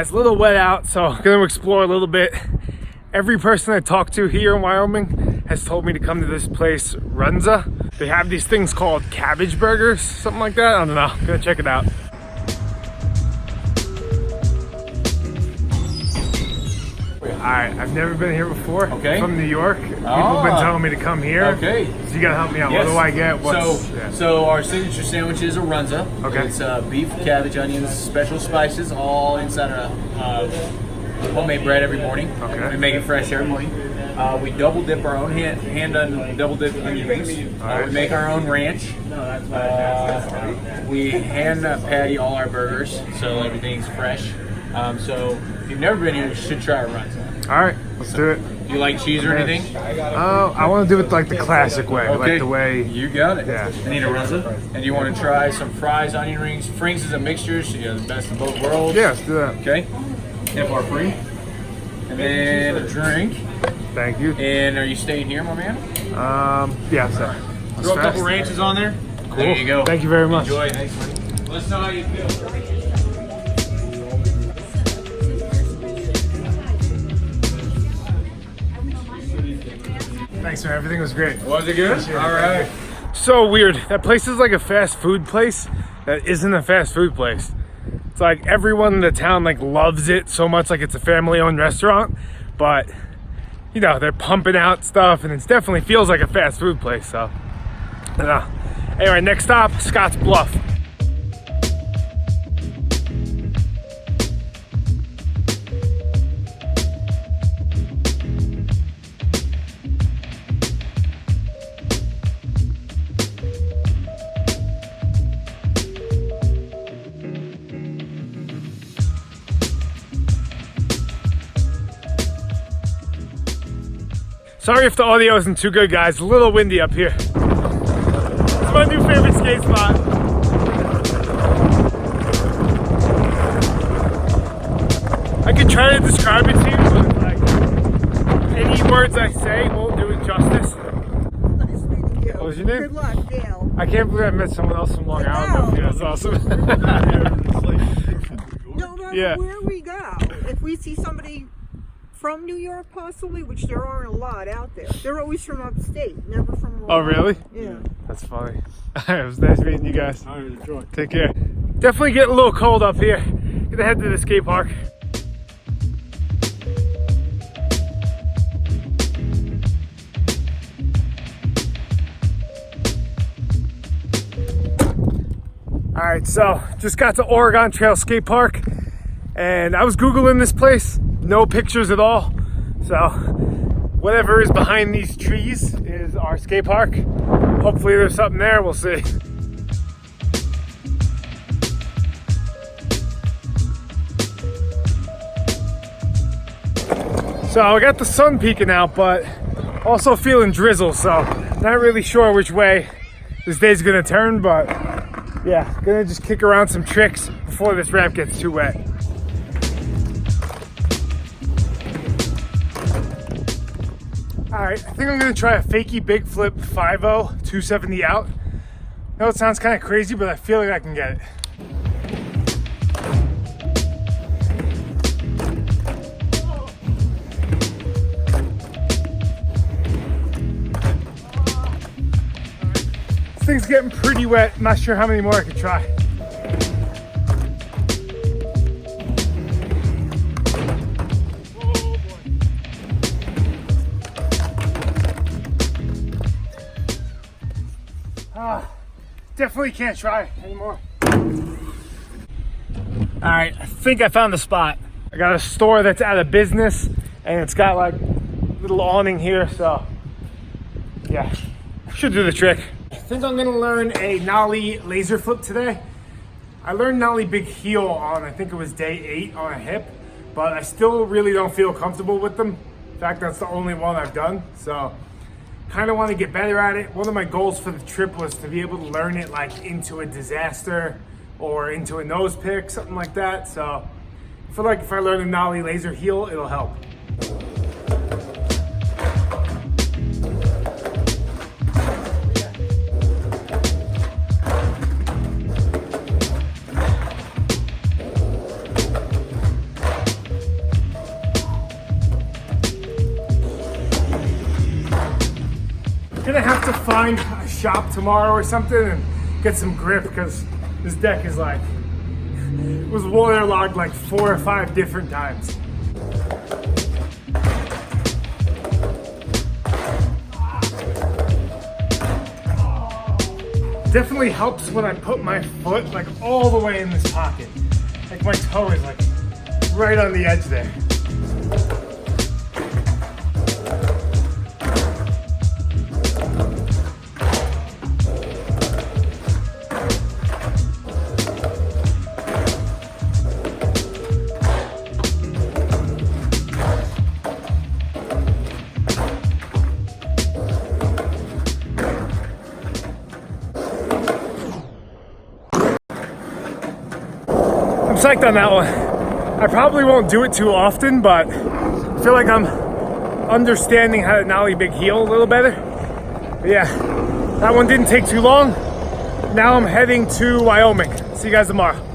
guys, a little wet out, so I'm gonna explore a little bit. Every person I talk to here in Wyoming has told me to come to this place, Runza. They have these things called cabbage burgers, something like that. I don't know, I'm gonna check it out. Alright, I've never been here before. Okay. I'm from New York. People have been telling me to come here. Okay. So you gotta help me out. Yes. What do I get? So our signature sandwich is a runza. Okay. It's beef, cabbage, onions, special spices, all inside of homemade bread every morning. Okay. We make it fresh every morning. We double dip our own hand double dip onion rings. We make our own ranch. We hand patty all our burgers, so everything's fresh. So if you've never been here, you should try our runza. All right, let's do it. Do you like cheese or anything? I want to do it like the classic way, like the way. You got it. Yeah. I need a runza. And you want to try some fries, onion rings. Frings is a mixture, so you have the best of both worlds. Yeah, let's do that. Okay. Tip our free. And then a drink. Thank you. And are you staying here, my man? Yeah, sir. Throw a couple ranches on there. Cool. There you go. Thank you very much. Enjoy. Thanks, buddy. Let us know how you feel. Thanks, man. Everything was great. Was it good? All right. So weird. That place is like a fast food place that isn't a fast food place. It's like everyone in the town like loves it so much, like it's a family-owned restaurant. But you know, they're pumping out stuff, and it definitely feels like a fast food place. So, I don't know. Anyway, next stop, Scott's Bluff. Sorry if the audio isn't too good, guys. A little windy up here. It's my new favorite skate spot. I could try to describe it to you, but like any words I say won't do it justice. Nice meeting you. What was your name? Good luck, Dale. I can't believe I met someone else from Long Island. That's awesome. No matter Yeah. where we go, if we see somebody from New York possibly, which there aren't a lot out there, they're always from upstate, never from Long Oh, really? Yeah. That's funny. It was nice meeting you guys. All right, enjoy. Take care. Definitely getting a little cold up here. Gonna head to the skate park. All right, so just got to Oregon Trail Skate Park, and I was Googling this place. No pictures at all. So whatever is behind these trees is our skate park. Hopefully there's something there, we'll see. So I got the sun peeking out, but also feeling drizzle, so not really sure which way this day's gonna turn, but yeah, gonna just kick around some tricks before this ramp gets too wet. All right, I think I'm gonna try a fakie big flip 5.0, 270 out. I know it sounds kind of crazy, but I feel like I can get it. This thing's getting pretty wet. I'm not sure how many more I could try. Definitely can't try anymore. All right, I think I found the spot. I got a store that's out of business, and it's got like a little awning here, so yeah, should do the trick. I think I'm gonna learn a nollie laser flip today. I learned nollie big heel on, I think it was day 8 on a hip, but I still really don't feel comfortable with them. In fact, that's the only one I've done, so kind of want to get better at it. One of my goals for the trip was to be able to learn it like into a disaster or into a nose pick, something like that. So I feel like if I learn a nollie laser heel, it'll help. gonna have to find a shop tomorrow or something and get some grip because this deck is like, it was waterlogged like 4 or 5 different times. Definitely helps when I put my foot like all the way in this pocket. Like my toe is like right on the edge there. I'm psyched on that one. I probably won't do it too often, but I feel like I'm understanding how to nollie big heel a little better. But yeah, that one didn't take too long. Now I'm heading to Wyoming. See you guys tomorrow.